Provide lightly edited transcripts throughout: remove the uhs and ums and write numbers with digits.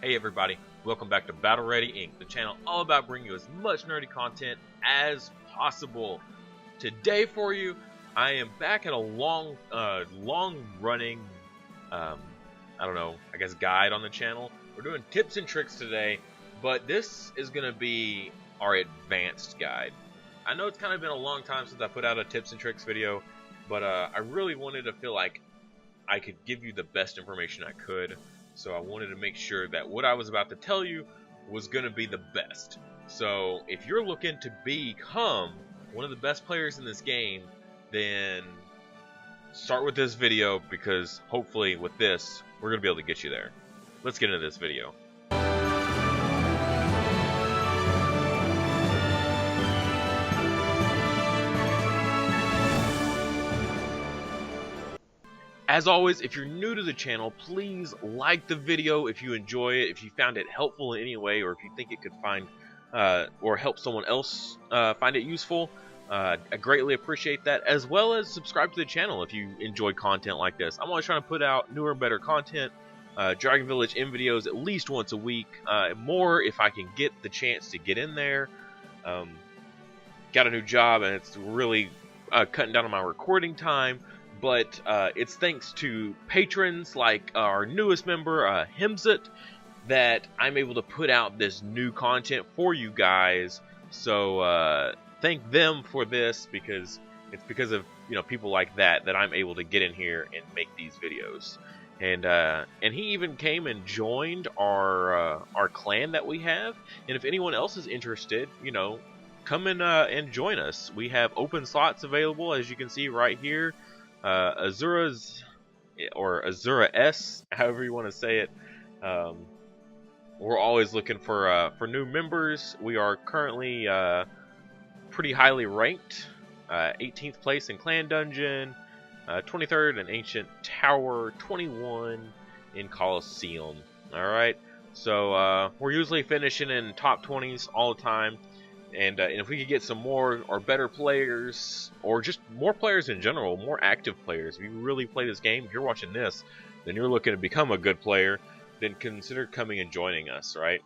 Hey everybody, welcome back to Battle Ready Inc., the channel all about bringing you as much nerdy content as possible. Today for you, I am back at a long running, I don't know, I guess guide on the channel. We're doing tips and tricks today, but this is going to be our advanced guide. I know it's kind of been a long time since I put out a tips and tricks video, but I really wanted to feel like I could give you the best information I could. So I wanted to make sure that what I was about to tell you was going to be the best. So if you're looking to become one of the best players in this game, then start with this video, because hopefully with this, we're going to be able to get you there. Let's get into this video. As always, if you're new to the channel, please like the video if you enjoy it, if you found it helpful in any way, or if you think it could find or help someone else find it useful. I greatly appreciate that, as well as subscribe to the channel if you enjoy content like this. I'm always trying to put out newer and better content. Dragon Village in videos at least once a week, more if I can get the chance to get in there. Got a new job and it's really cutting down on my recording time. But it's thanks to patrons like our newest member, Himzit, that I'm able to put out this new content for you guys. So thank them for this, because it's because of people like that that I'm able to get in here and make these videos. And he even came and joined our clan that we have. And if anyone else is interested, come in and join us. We have open slots available, as you can see right here. Azura's, or Azura S, however you want to say it. We're always looking for new members. We are currently pretty highly ranked, 18th place in Clan Dungeon, 23rd in Ancient Tower, 21 in Coliseum. All right, so we're usually finishing in top 20s all the time. And if we could get some more or better players, or just more players in general, more active players, if you really play this game, if you're watching this, then you're looking to become a good player, then consider coming and joining us, right?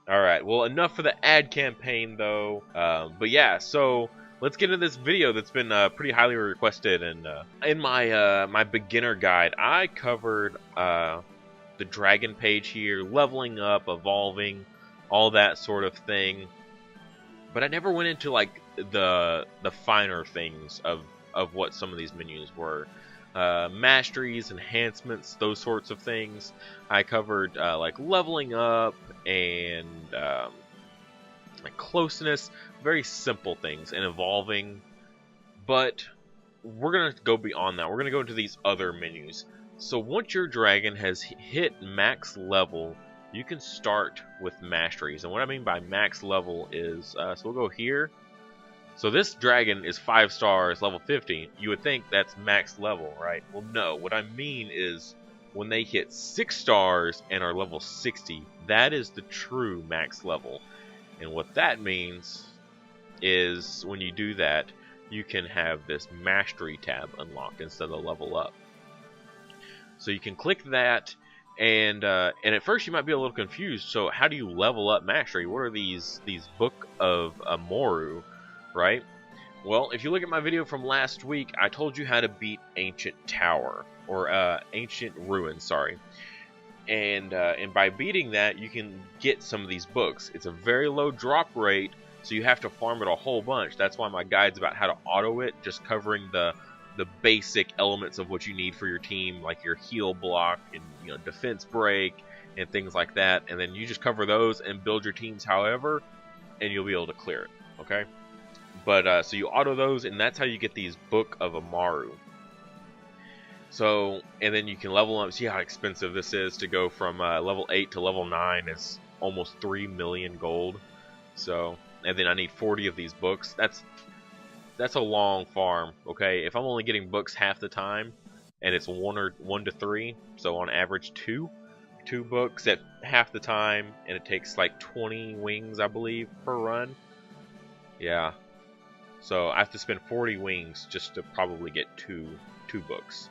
Alright, well, enough for the ad campaign, though. But yeah, so let's get into this video that's been pretty highly requested. And in my my beginner guide, I covered the dragon page here, leveling up, evolving, all that sort of thing. But I never went into like the finer things of what some of these menus were. Masteries, enhancements, those sorts of things. I covered like leveling up and like closeness, very simple things, and evolving. But we're gonna go beyond that. We're gonna go into these other menus. So once your dragon has hit max level, you can start with Masteries. And what I mean by max level is, so we'll go here. So this dragon is 5 stars, level 50. You would think that's max level, right? Well, no. What I mean is when they hit 6 stars and are level 60, that is the true max level. And what that means is when you do that, you can have this Mastery tab unlocked instead of level up. So you can click that. And at first you might be a little confused. So how do you level up Mastery? What are these Book of Amoru, right? Well, if you look at my video from last week, I told you how to beat Ancient Tower, or Ancient Ruin, sorry. And by beating that, you can get some of these books. It's a very low drop rate, so you have to farm it a whole bunch. That's why my guide's about how to auto it, just covering the basic elements of what you need for your team, like your heal block and defense break and things like that. And then you just cover those and build your teams however, and you'll be able to clear it. Okay, but so you auto those, and that's how you get these Book of Amoru. So, and then you can level up. See how expensive this is to go from level 8 to level 9 is almost 3 million gold. So, and then I need 40 of these books. That's a long farm, okay? If I'm only getting books half the time, and it's 1 to 3, so on average two books at half the time, and it takes like 20 wings, I believe, per run. Yeah. So I have to spend 40 wings just to probably get two books.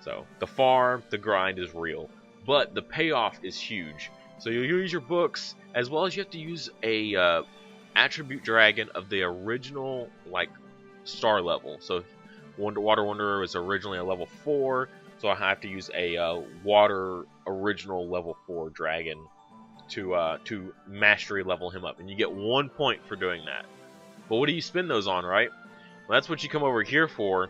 So the farm, the grind is real, but the payoff is huge. So you'll use your books, as well as you have to use a attribute dragon of the original like star level. So Water Wanderer was originally a level 4, so I have to use a water original level 4 dragon to mastery level him up, and you get 1 point for doing that. But what do you spend those on, right? Well, that's what you come over here for,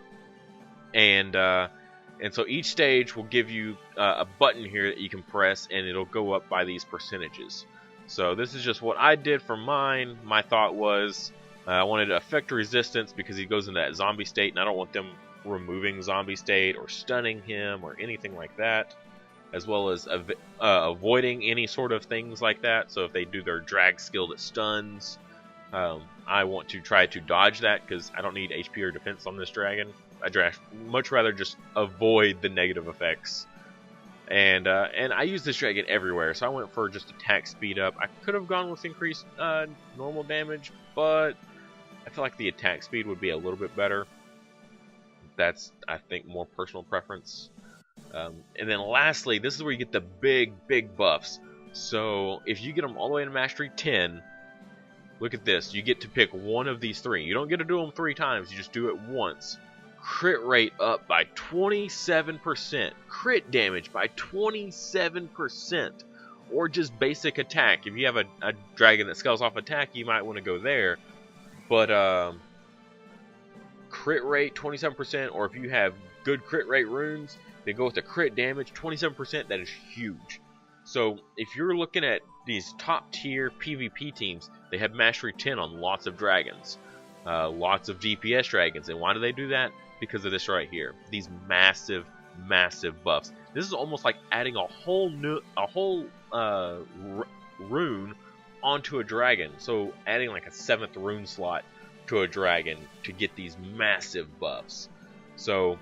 and so each stage will give you a button here that you can press, and it'll go up by these percentages. So this is just what I did for mine. My thought was I wanted to affect resistance because he goes into that zombie state, and I don't want them removing zombie state or stunning him or anything like that, as well as avoiding any sort of things like that. So if they do their drag skill that stuns, I want to try to dodge that because I don't need HP or defense on this dragon. I'd much rather just avoid the negative effects. And I use this dragon everywhere, so I went for just attack speed up. I could have gone with increased normal damage, but I feel like the attack speed would be a little bit better. That's, I think, more personal preference. And then lastly, this is where you get the big buffs. So if you get them all the way to Mastery 10, look at this. You get to pick one of these 3. You don't get to do them 3 times. You just do it once. Crit rate up by 27%. Crit damage by 27%. Or just basic attack. If you have a dragon that scales off attack, you might want to go there. But crit rate 27%, or if you have good crit rate runes, they go with the crit damage 27%. That is huge. So if you're looking at these top tier PvP teams, they have Mastery 10 on lots of dragons, lots of DPS dragons. And why do they do that? Because of this right here. These massive buffs. This is almost like adding a whole rune onto a dragon. So adding like a 7th rune slot to a dragon to get these massive buffs. So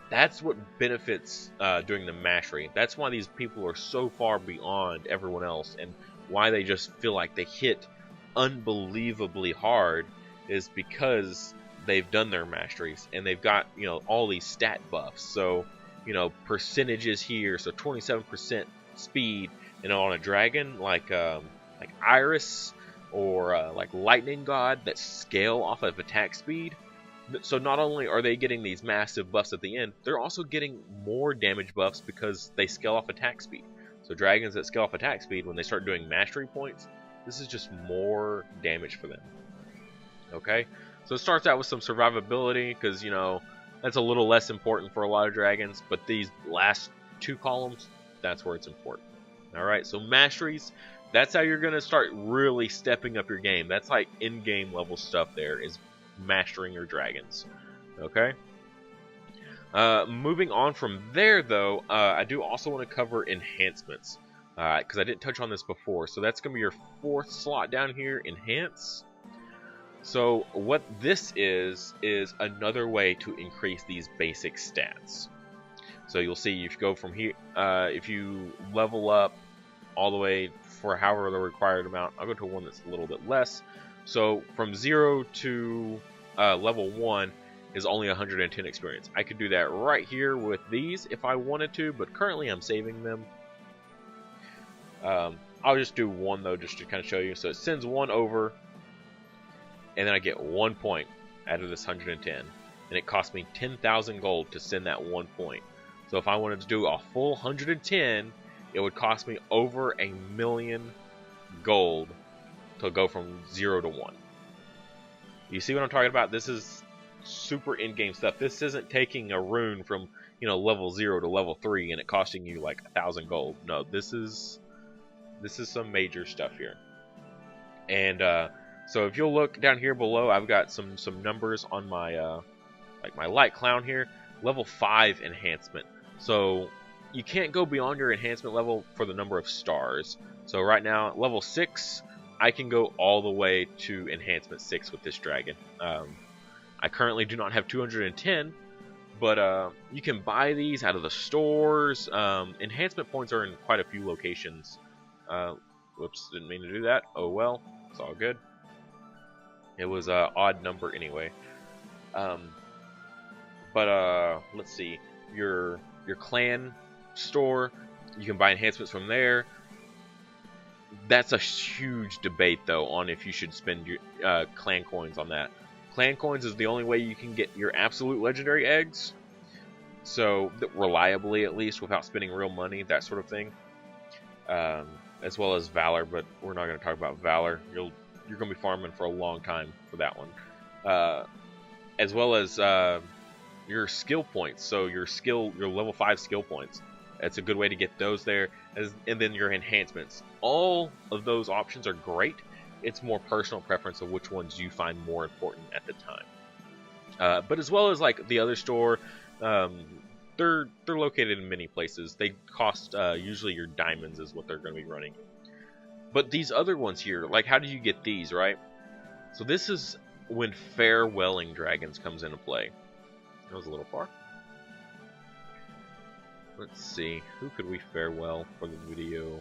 that's what benefits doing the mastery. That's why these people are so far beyond everyone else, and why they just feel like they hit unbelievably hard is because they've done their masteries and they've got, you know, all these stat buffs. So, you know, percentages here, so 27% speed, you know, on a dragon like Iris or like Lightning God that scale off of attack speed. So not only are they getting these massive buffs at the end, they're also getting more damage buffs because they scale off attack speed. So dragons that scale off attack speed, when they start doing mastery points, this is just more damage for them. Okay, so it starts out with some survivability because, you know, that's a little less important for a lot of dragons, but these last 2 columns, that's where it's important. Alright, so masteries, that's how you're going to start really stepping up your game. That's like in-game level stuff there, is mastering your dragons. Okay, moving on from there though, I do also want to cover enhancements because I didn't touch on this before. So that's going to be your 4th slot down here, enhance. So what this is another way to increase these basic stats. So you'll see if you go from here, if you level up all the way for however the required amount, I'll go to one that's a little bit less. So from 0 to level 1 is only 110 experience. I could do that right here with these if I wanted to, but currently I'm saving them. I'll just do 1 though, just to kind of show you. So it sends 1 over, and then I get 1 point out of this 110, and it cost me 10,000 gold to send that 1 point. So if I wanted to do a full 110, it would cost me over 1,000,000 gold to go from 0 to 1. You see what I'm talking about? This is super in-game stuff. This isn't taking a rune from, you know, level 0 to level 3 and it costing you like 1,000 gold. No, this is some major stuff here. And so if you'll look down here below, I've got some numbers on my like my light clown here. Level 5 enhancement. So you can't go beyond your enhancement level for the number of stars. So right now, level 6, I can go all the way to enhancement 6 with this dragon. I currently do not have 210, but you can buy these out of the stores. Enhancement points are in quite a few locations. Whoops, didn't mean to do that. Oh well, it's all good. It was an odd number anyway. But let's see, your clan store, you can buy enhancements from there. That's a huge debate, though, on if you should spend your clan coins on that. Clan coins is the only way you can get your absolute legendary eggs, so reliably at least, without spending real money, that sort of thing. As well as Valor, but we're not going to talk about Valor. You're going to be farming for a long time for that one. As well as your skill points, so your level 5 skill points. That's a good way to get those there, and then your enhancements. All of those options are great. It's more personal preference of which ones you find more important at the time. But as well as like the other store, they're located in many places. They cost usually your diamonds is what they're going to be running. But these other ones here, like how do you get these, right? So this is when farewelling dragons comes into play. That was a little far. Let's see, who could we farewell for the video?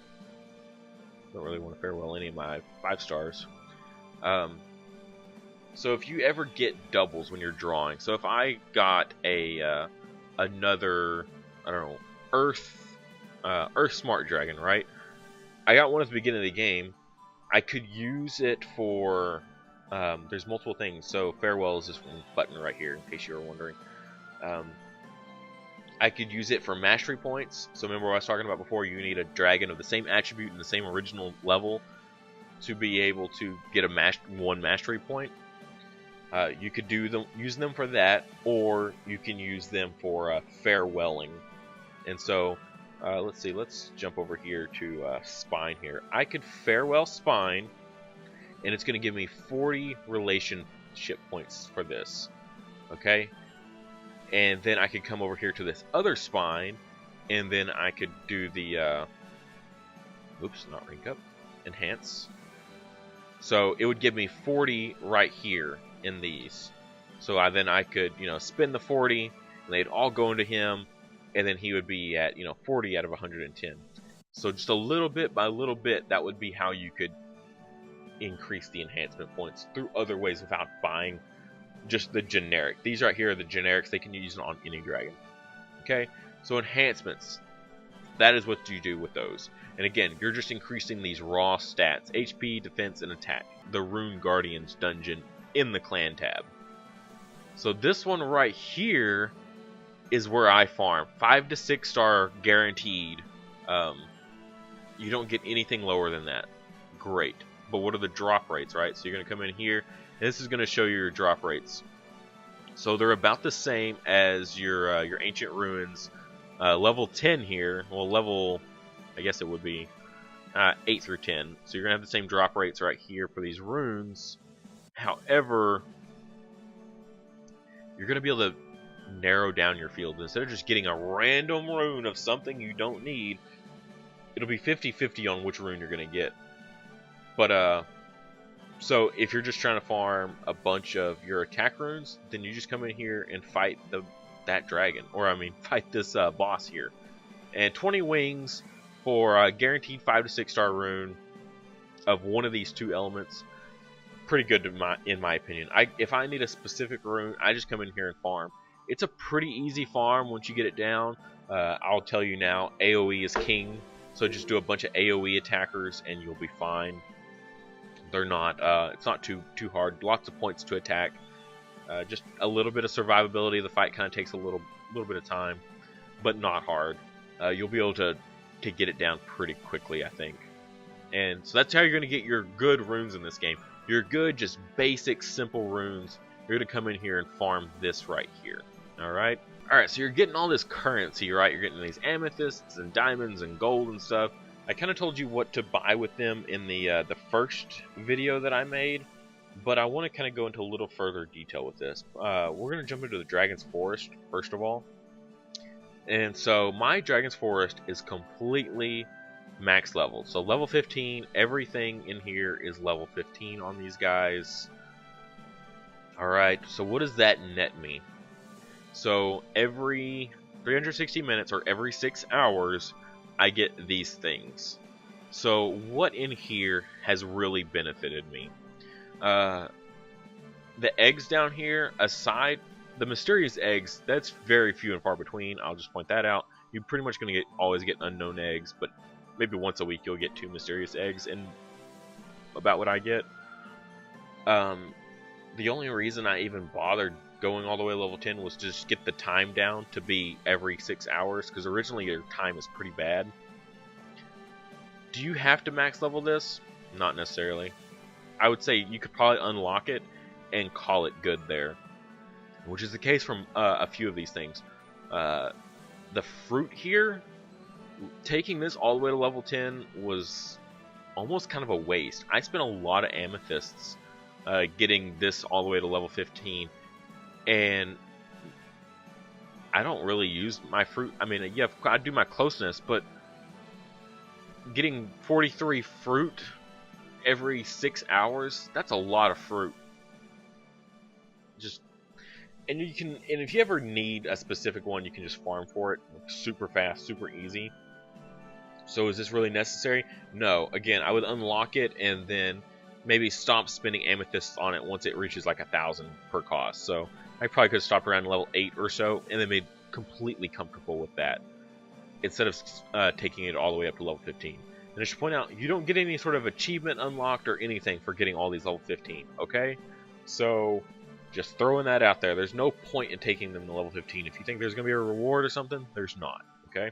Don't really want to farewell any of my 5 stars. So if you ever get doubles when you're drawing, so if I got a another, I don't know, Earth Smart Dragon, right? I got one at the beginning of the game. I could use it for, there's multiple things. So farewell is this one button right here, in case you were wondering. I could use it for mastery points. So remember what I was talking about before, you need a dragon of the same attribute and the same original level to be able to get a one mastery point. You could use them for that, or you can use them for farewelling. And so, let's see, let's jump over here to Spine here. I could farewell Spine, and it's going to give me 40 relationship points for this. Okay? And then I could come over here to this other Spine, and then I could do the, oops, not rank up, enhance. So it would give me 40 right here in these. So then I could, spend the 40, and they'd all go into him, and then he would be at, 40 out of 110. So just a little bit by little bit, that would be how you could increase the enhancement points through other ways without buying just the generic. These right here are the generics. They can use it on any dragon. Okay, so enhancements. That is what you do with those. And again, you're just increasing these raw stats: HP, defense, and attack. The Rune Guardians dungeon in the clan tab. So this one right here is where I farm. 5 to 6 star guaranteed. You don't get anything lower than that. Great. But what are the drop rates, right? So you're going to come in here. This is going to show you your drop rates. So they're about the same as your ancient ruins. Level 10 here, well, level, I guess it would be 8 through 10. So you're going to have the same drop rates right here for these runes. However, you're going to be able to narrow down your field. Instead of just getting a random rune of something you don't need, it'll be 50-50 on which rune you're going to get. But, so if you're just trying to farm a bunch of your attack runes, then you just come in here and fight that dragon, or I mean fight this boss here. And 20 wings for a guaranteed 5 to 6 star rune of one of these 2 elements. Pretty good in my opinion. If I need a specific rune, I just come in here and farm. It's a pretty easy farm once you get it down. I'll tell you now, AoE is king, so just do a bunch of AoE attackers and you'll be fine. They're not, it's not too hard. Lots of points to attack. Just a little bit of survivability. The fight kind of takes a little bit of time, but not hard. You'll be able to get it down pretty quickly, I think. And so that's how you're going to get your good runes in this game. Your good, just basic, simple runes. You're going to come in here and farm this right here. Alright? Alright, so you're getting all this currency, right? You're getting these amethysts and diamonds and gold and stuff. I kind of told you what to buy with them in the first video that I made, but I want to kind of go into a little further detail with this. We're going to jump into the Dragon's Forest, first of all. And so my Dragon's Forest is completely max level. So level 15, everything in here is level 15 on these guys. Alright, so what does that net me? So every 360 minutes or every 6 hours, I get these things. So what in here has really benefited me? The eggs down here, aside the mysterious eggs, that's very few and far between. I'll just point that out. You're pretty much going to always get unknown eggs, but maybe once a week you'll get 2 mysterious eggs, and about what I get. The only reason I even bothered going all the way to level 10 was to just get the time down to be every 6 hours, because originally your time is pretty bad. Do you have to max level this? Not necessarily. I would say you could probably unlock it and call it good there, which is the case from a few of these things. The fruit here, taking this all the way to level 10 was almost kind of a waste. I spent a lot of amethysts getting this all the way to level 15, and I don't really use my fruit. I mean, yeah, I do my closeness, but getting 43 fruit every 6 hours, that's a lot of fruit. And if you ever need a specific one, you can just farm for it super fast, super easy. So is this really necessary? No. Again, I would unlock it and then maybe stop spending amethysts on it once it reaches like 1,000 per cost. So I probably could have stopped around level 8 or so and then made completely comfortable with that, instead of taking it all the way up to level 15. And I should point out, you don't get any sort of achievement unlocked or anything for getting all these level 15, okay? So just throwing that out there. There's no point in taking them to level 15. If you think there's going to be a reward or something, there's not, okay?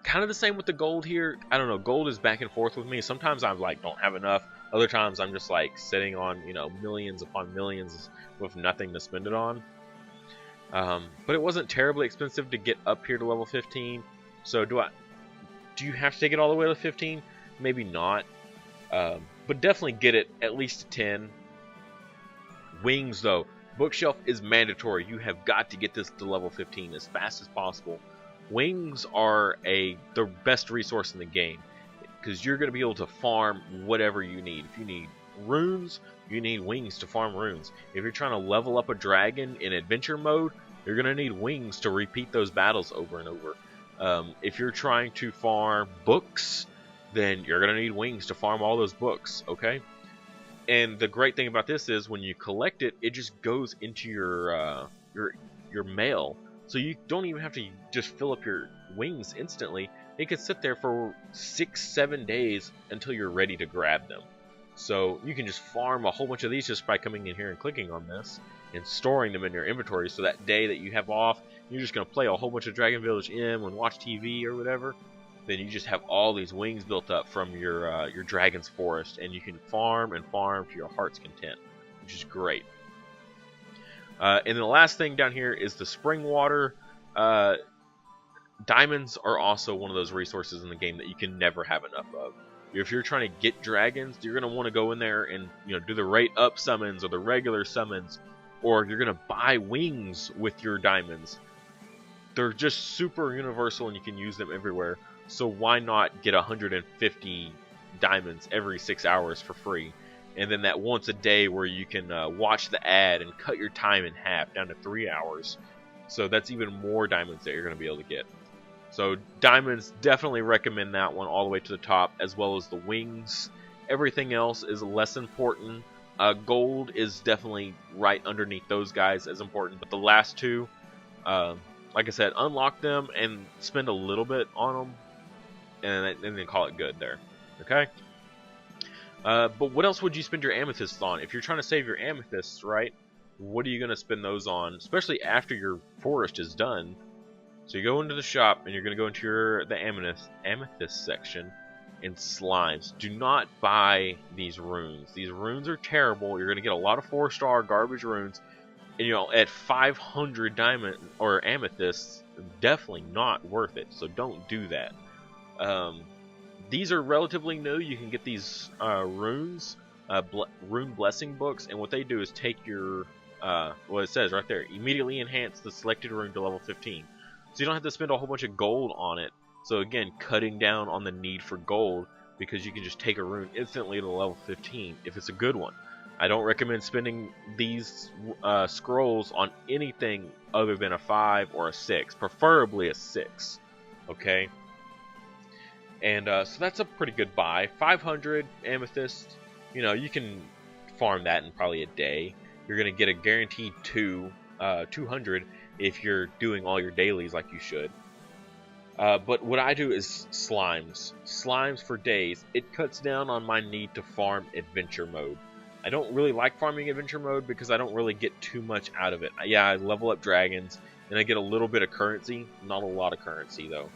Kind of the same with the gold here. I don't know, gold is back and forth with me. Sometimes I'm like, don't have enough. Other times I'm just like sitting on, you know, millions upon millions with nothing to spend it on. But it wasn't terribly expensive to get up here to level 15. So do you have to take it all the way to 15? Maybe not. But definitely get it at least to 10. Wings, though. Bookshelf is mandatory. You have got to get this to level 15 as fast as possible. Wings are the best resource in the game, because you're going to be able to farm whatever you need. If you need runes, you need wings to farm runes. If you're trying to level up a dragon in adventure mode, you're going to need wings to repeat those battles over and over. If you're trying to farm books, then you're going to need wings to farm all those books, okay? And the great thing about this is when you collect it, it just goes into your mail. So you don't even have to just fill up your wings instantly. It could sit there for 6-7 days until you're ready to grab them. So you can just farm a whole bunch of these just by coming in here and clicking on this and storing them in your inventory, so that day that you have off, you're just going to play a whole bunch of Dragon Village M and watch TV or whatever. Then you just have all these wings built up from your Dragon's Forest, and you can farm and farm to your heart's content, which is great. And then the last thing down here is the spring water. Diamonds are also one of those resources in the game that you can never have enough of. If you're trying to get dragons, you're going to want to go in there and do the rate up summons or the regular summons, or you're going to buy wings with your diamonds. They're just super universal and you can use them everywhere. So why not get 150 diamonds every 6 hours for free? And then that once a day where you can watch the ad and cut your time in half down to 3 hours. So that's even more diamonds that you're going to be able to get. So diamonds, definitely recommend that one all the way to the top, as well as the wings. Everything else is less important. Gold is definitely right underneath those guys as important. But the last two, like I said, unlock them and spend a little bit on them. And then call it good there. Okay? But what else would you spend your amethysts on? If you're trying to save your amethysts, right? What are you going to spend those on? Especially after your forest is done. So you go into the shop and you're going to go into the amethyst section and slimes. Do not buy these runes. These runes are terrible. You're going to get a lot of 4-star garbage runes. And at 500 diamond or amethysts, definitely not worth it. So don't do that. These are relatively new. You can get these runes, rune blessing books, and what they do is take your, what it says right there, immediately enhance the selected rune to level 15. So you don't have to spend a whole bunch of gold on it. So again, cutting down on the need for gold, because you can just take a rune instantly to level 15 if it's a good one. I don't recommend spending these scrolls on anything other than a 5 or a 6, preferably a 6. Okay? And so that's a pretty good buy. 500 amethyst, you can farm that in probably a day. You're going to get a guaranteed 200 if you're doing all your dailies like you should. But what I do is slimes. Slimes for days. It cuts down on my need to farm adventure mode. I don't really like farming adventure mode because I don't really get too much out of it. Yeah, I level up dragons and I get a little bit of currency. Not a lot of currency though.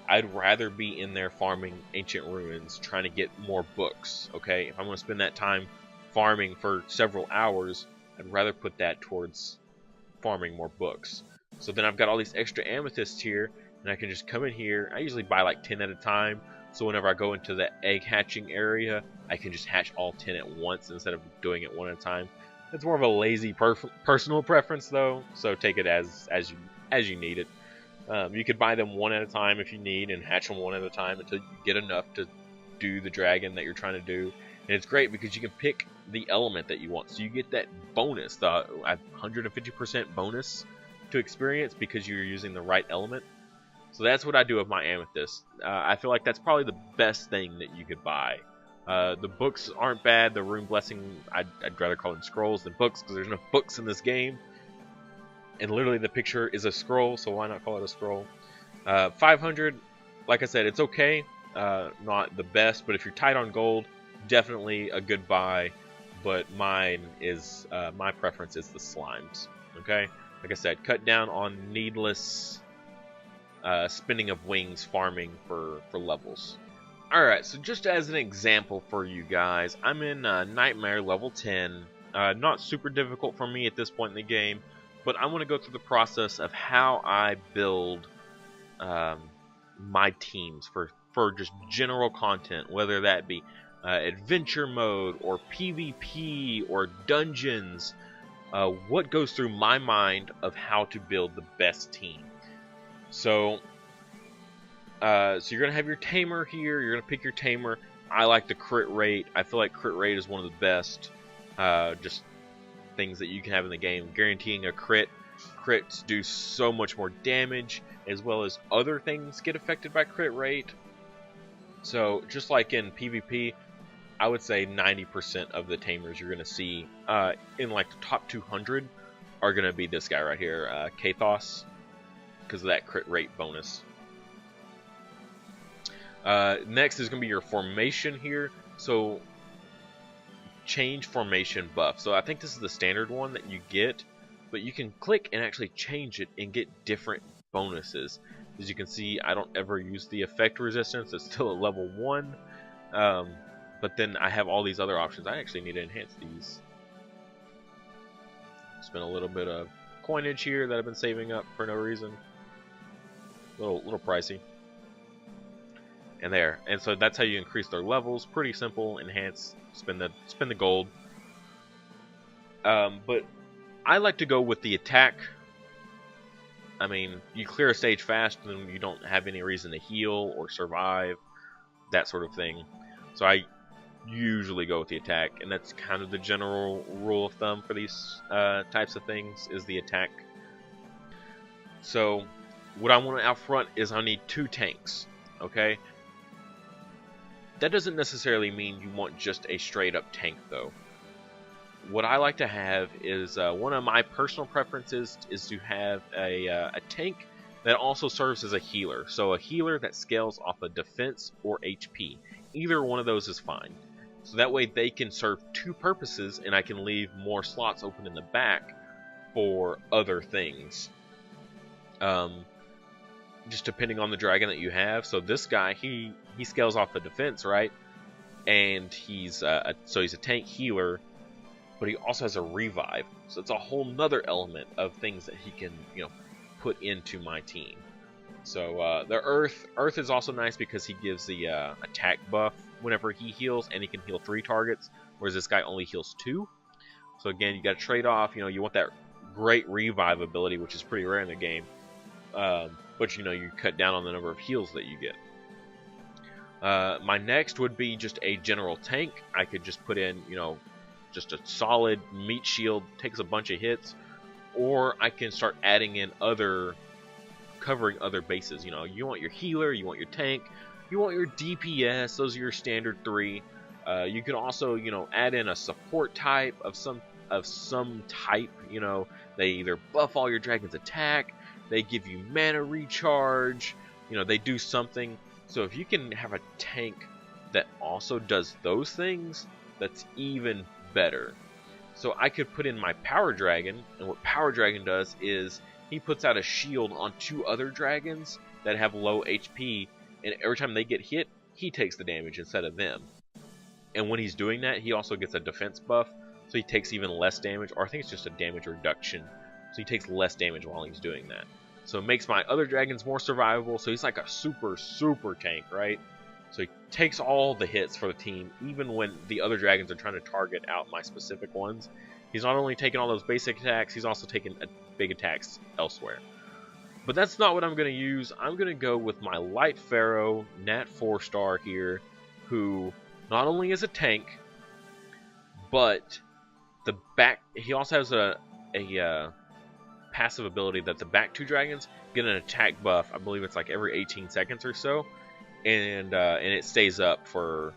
I'd rather be in there farming ancient ruins, trying to get more books, okay? If I'm going to spend that time farming for several hours, I'd rather put that towards farming more books. So then I've got all these extra amethysts here, and I can just come in here. I usually buy like 10 at a time, so whenever I go into the egg hatching area, I can just hatch all 10 at once instead of doing it one at a time. It's more of a lazy personal preference though, so take it as you need it. You could buy them one at a time if you need, and hatch them one at a time until you get enough to do the dragon that you're trying to do. And it's great because you can pick the element that you want, so you get that bonus, the 150% bonus to experience because you're using the right element. So that's what I do with my amethyst. I feel like that's probably the best thing that you could buy. The books aren't bad. The rune blessing, I'd rather call them scrolls than books because there's no books in this game. And literally the picture is a scroll, so why not call it a scroll? 500, like I said, it's okay. Not the best, but if you're tight on gold, definitely a good buy. But mine is, my preference is the slimes. Okay? Like I said, cut down on needless spinning of wings farming for levels. Alright, so just as an example for you guys, I'm in Nightmare level 10. Not super difficult for me at this point in the game. But I want to go through the process of how I build my teams for just general content, whether that be adventure mode or PvP or dungeons. What goes through my mind of how to build the best team. So you're going to have your tamer here. You're going to pick your tamer. I like the crit rate. I feel like crit rate is one of the best just things that you can have in the game, guaranteeing a crit. Crits do so much more damage, as well as other things get affected by crit rate. So just like in PvP, I would say 90% of the tamers you're going to see in like the top 200 are going to be this guy right here, Kathos, because of that crit rate bonus. Next is going to be your formation here. So change formation buff. So I think this is the standard one that you get, but you can click and actually change it and get different bonuses. As you can see, I don't ever use the effect resistance. It's still at level 1, but then I have all these other options. I actually need to enhance these. Spend a little bit of coinage here that I've been saving up for no reason. Little pricey. And there, and so that's how you increase their levels. Pretty simple. Enhance, spend the gold. But I like to go with the attack. I mean, you clear a stage fast, then you don't have any reason to heal or survive, that sort of thing. So I usually go with the attack, and that's kind of the general rule of thumb for these types of things, is the attack. So what I want out front is I need 2 tanks. Okay. That doesn't necessarily mean you want just a straight up tank though. What I like to have is one of my personal preferences is to have a tank that also serves as a healer. So a healer that scales off of defense or HP. Either one of those is fine. So that way they can serve 2 purposes, and I can leave more slots open in the back for other things. Just depending on the dragon that you have. So this guy, he scales off the defense, right? And he's so he's a tank healer, but he also has a revive. So it's a whole nother element of things that he can, put into my team. So the Earth is also nice because he gives the attack buff whenever he heals, and he can heal 3 targets, whereas this guy only heals 2. So again, you got to trade off. You want that great revive ability, which is pretty rare in the game. But you cut down on the number of heals that you get. My next would be just a general tank. I could just put in, just a solid meat shield, takes a bunch of hits, or I can start adding in covering other bases. You want your healer, you want your tank, you want your DPS. Those are your standard 3. You can also, add in a support type of some type. They either buff all your dragon's attack, they give you mana recharge, you know, they do something. So if you can have a tank that also does those things, that's even better. So I could put in my Power Dragon, and what Power Dragon does is he puts out a shield on 2 other dragons that have low HP, and every time they get hit, he takes the damage instead of them. And when he's doing that, he also gets a defense buff, so he takes even less damage, or I think it's just a damage reduction. So he takes less damage while he's doing that. So it makes my other dragons more survivable, so he's like a super tank, right? So he takes all the hits for the team, even when the other dragons are trying to target out my specific ones. He's not only taking all those basic attacks, he's also taking big attacks elsewhere. But that's not what I'm going to use. I'm going to go with my Light Pharaoh, Nat 4-star here, who not only is a tank, but he also has a passive ability that the back 2 dragons get an attack buff. I believe it's like every 18 seconds or so, and it stays up for,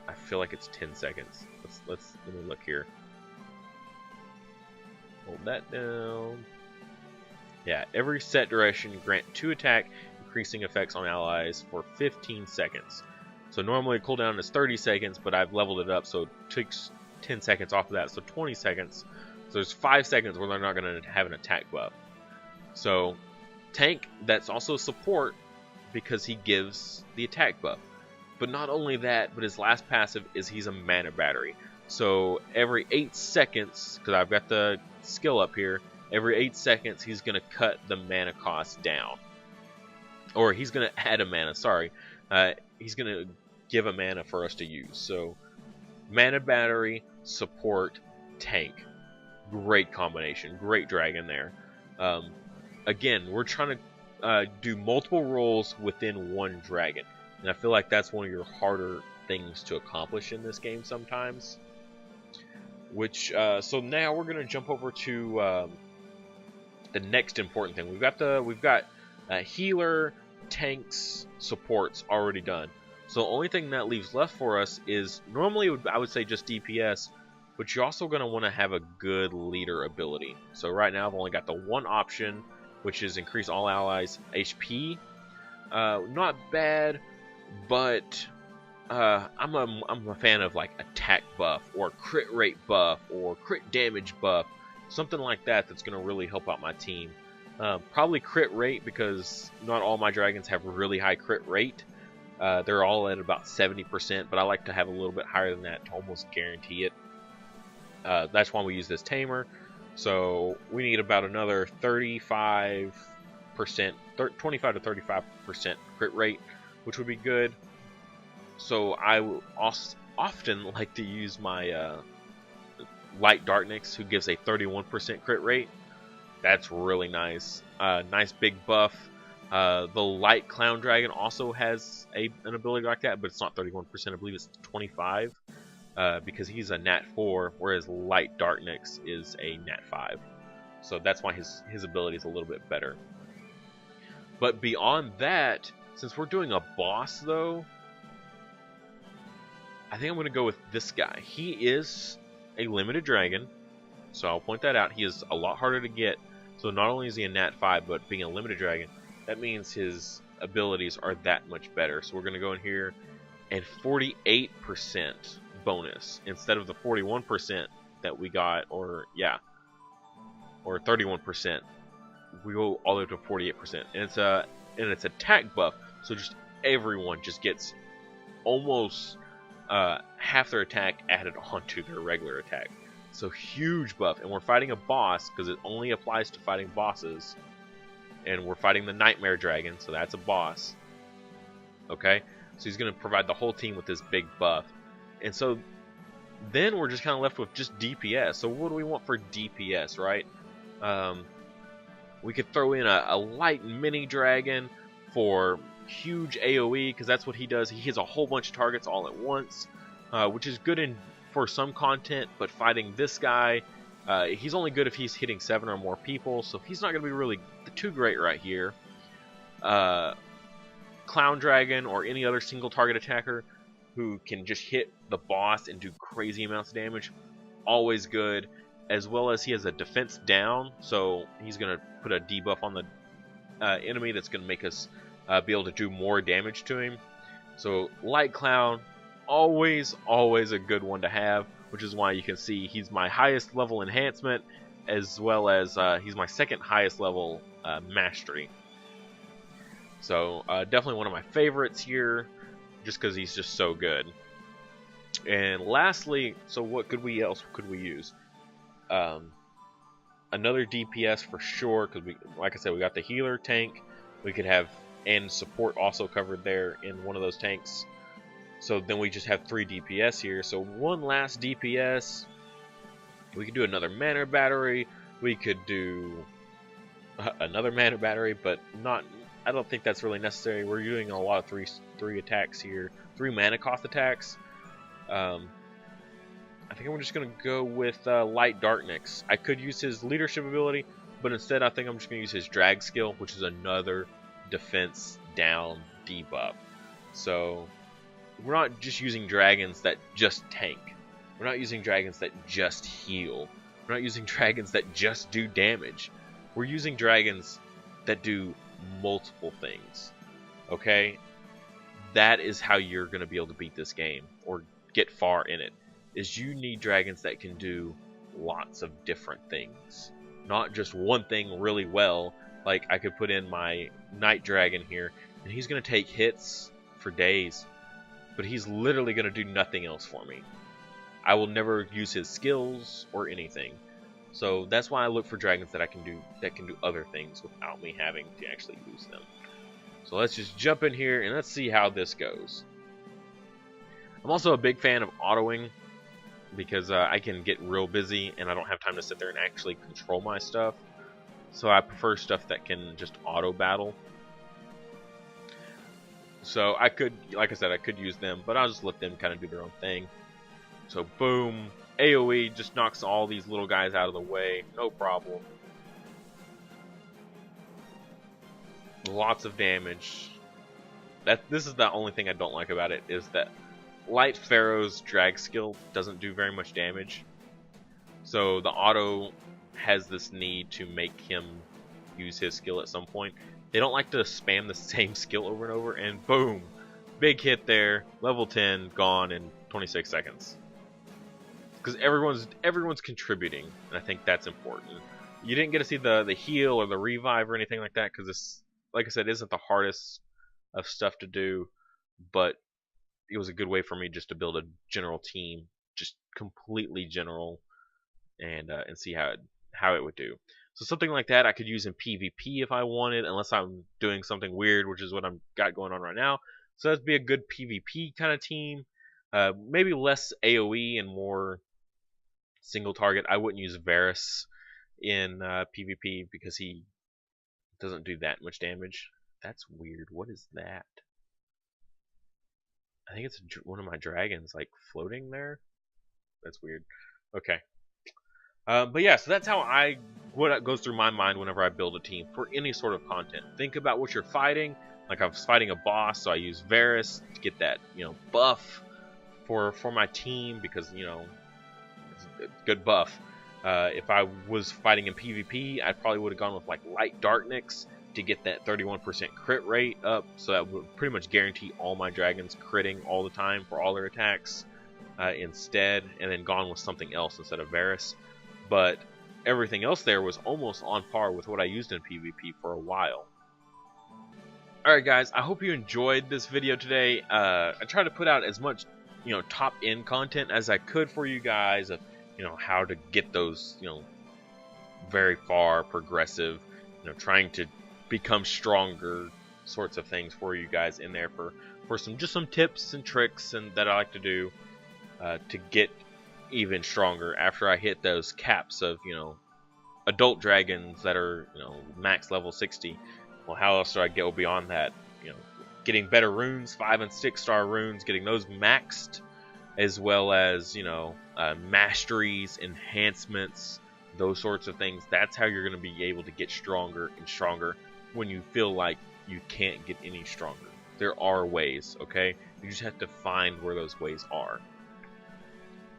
I feel like it's 10 seconds. Let me look here. Hold that down. Yeah, every set duration, grant 2 attack increasing effects on allies for 15 seconds. So normally cooldown is 30 seconds, but I've leveled it up so it takes 10 seconds off of that, so 20 seconds. So there's 5 seconds where they're not going to have an attack buff. So tank, that's also support because he gives the attack buff. But not only that, but his last passive is he's a mana battery. So every 8 seconds, because I've got the skill up here, every 8 seconds he's going to cut the mana cost down. Or he's going to add a mana, sorry. He's going to give a mana for us to use. So mana battery, support, tank. Great combination. Great dragon there. Again, we're trying to do multiple roles within one dragon. And I feel like that's one of your harder things to accomplish in this game sometimes. So now we're going to jump over to the next important thing. We've got healer, tanks, supports already done. So the only thing that leaves left for us is, normally I would say just DPS, but you're also going to want to have a good leader ability. So right now I've only got the one option, which is increase all allies HP. Not bad, but I'm a fan of like attack buff or crit rate buff or crit damage buff, something like that that's going to really help out my team. Probably crit rate, because not all my dragons have really high crit rate. They're all at about 70%, but I like to have a little bit higher than that to almost guarantee it. That's why we use this tamer. So we need about another 25%, 25 to 35% crit rate, which would be good. So I will often like to use my Light Darkness, who gives a 31% crit rate. That's really nice. Nice big buff. The Light Clown Dragon also has an ability like that, but it's not 31%. I believe it's 25, because he's a Nat 4, whereas Light Darkness is a Nat 5. So that's why his ability is a little bit better. But beyond that, since we're doing a boss though, I think I'm going to go with this guy. He is a limited dragon, so I'll point that out. He is a lot harder to get. So not only is he a Nat 5, but being a limited dragon, that means his abilities are that much better. So we're going to go in here and 48% bonus instead of the 41% that we got, or 31%. We go all the way to 48%, and it's attack buff. So just everyone just gets almost half their attack added onto their regular attack. So huge buff, and we're fighting a boss because it only applies to fighting bosses. And we're fighting the Nightmare Dragon, so that's a boss. Okay, so he's going to provide the whole team with this big buff. And so then we're just kind of left with just DPS. So what do we want for DPS, right? We could throw in a light mini dragon for huge AoE, because that's what he does. He hits a whole bunch of targets all at once, which is good for some content, but fighting this guy, he's only good if he's hitting 7 or more people, so he's not going to be really too great right here. Clown Dragon or any other single target attacker who can just hit the boss and do crazy amounts of damage, always good. As well as he has a defense down, so he's going to put a debuff on enemy that's going to make us be able to do more damage to him. So Light Cloud, always a good one to have, which is why you can see he's my highest level enhancement, as well as he's my second highest level mastery. So definitely one of my favorites here, just because he's just so good. And lastly, so what else could we use? Another DPS for sure, because like I said, we got the healer tank. We could have and support also covered there in one of those tanks. So then we just have 3 DPS here. So one last DPS. We could do another mana battery. We could do another mana battery, but not. I don't think that's really necessary. We're doing a lot of three attacks here, 3 mana cost attacks. I think I'm just gonna go with Light Darkness. I could use his leadership ability, but instead I think I'm just gonna use his drag skill, which is another defense down debuff. So we're not just using dragons that just tank. We're not using dragons that just heal. We're not using dragons that just do damage. We're using dragons that do multiple things. Okay? That is how you're going to be able to beat this game or get far in it. Is you need dragons that can do lots of different things. Not just one thing really well. Like I could put in my Night Dragon here and he's going to take hits for days. But he's literally going to do nothing else for me. I will never use his skills or anything. So that's why I look for dragons that can do other things without me having to actually use them. So let's just jump in here and let's see how this goes. I'm also a big fan of autoing because I can get real busy and I don't have time to sit there and actually control my stuff. So I prefer stuff that can just auto battle. So I could, like I said, I could use them, but I'll just let them kind of do their own thing. So boom, AoE just knocks all these little guys out of the way, no problem. Lots of damage. This is the only thing I don't like about it, is that Light Pharaoh's drag skill doesn't do very much damage. So the auto has this need to make him use his skill at some point. They don't like to spam the same skill over and over, and boom, big hit there, level 10, gone in 26 seconds. Because everyone's contributing, and I think that's important. You didn't get to see the heal or the revive or anything like that, because this, like I said, isn't the hardest of stuff to do, but it was a good way for me just to build a general team, just completely general, and see how it would do. So something like that I could use in PvP if I wanted, unless I'm doing something weird, which is what I've got going on right now. So that'd be a good PvP kind of team. Maybe less AoE and more single target. I wouldn't use Varus in PvP because he doesn't do that much damage. That's weird. What is that? I think it's one of my dragons like floating there. That's weird. Okay. But yeah, so that's how what goes through my mind whenever I build a team for any sort of content. Think about what you're fighting. Like I was fighting a boss, so I use Varus to get that, buff for my team, because it's a good buff. If I was fighting in PvP, I probably would have gone with like Light Darkness to get that 31% crit rate up, so that would pretty much guarantee all my dragons critting all the time for all their attacks instead, and then gone with something else instead of Varus. But everything else there was almost on par with what I used in PvP for a while. Alright guys, I hope you enjoyed this video today. I tried to put out as much top end content as I could for you guys of how to get those very far progressive, trying to become stronger sorts of things for you guys in there for some tips and tricks and that I like to do to get even stronger after I hit those caps of adult dragons that are max level 60. Well, how else do I go beyond that? Getting better runes, 5 and 6 star runes, getting those maxed, as well as masteries, enhancements, those sorts of things. That's how you're going to be able to get stronger and stronger when you feel like you can't get any stronger. There are ways, okay? You just have to find where those ways are.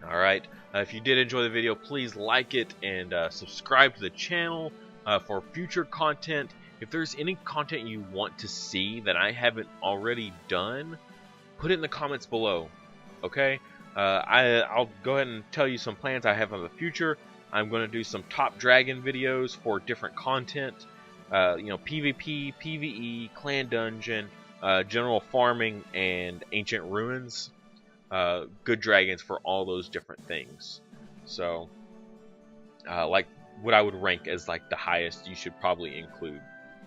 Alright, if you did enjoy the video, please like it and subscribe to the channel for future content. If there's any content you want to see that I haven't already done, put it in the comments below. Okay? I'll go ahead and tell you some plans I have in the future. I'm going to do some top dragon videos for different content. PvP, PvE, clan dungeon, general farming, and ancient ruins. Good dragons for all those different things. So, like what I would rank as like the highest, you should probably include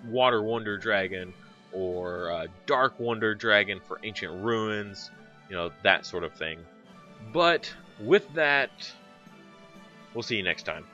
Water Wonder Dragon or Dark Wonder Dragon for ancient ruins, that sort of thing. But with that, we'll see you next time.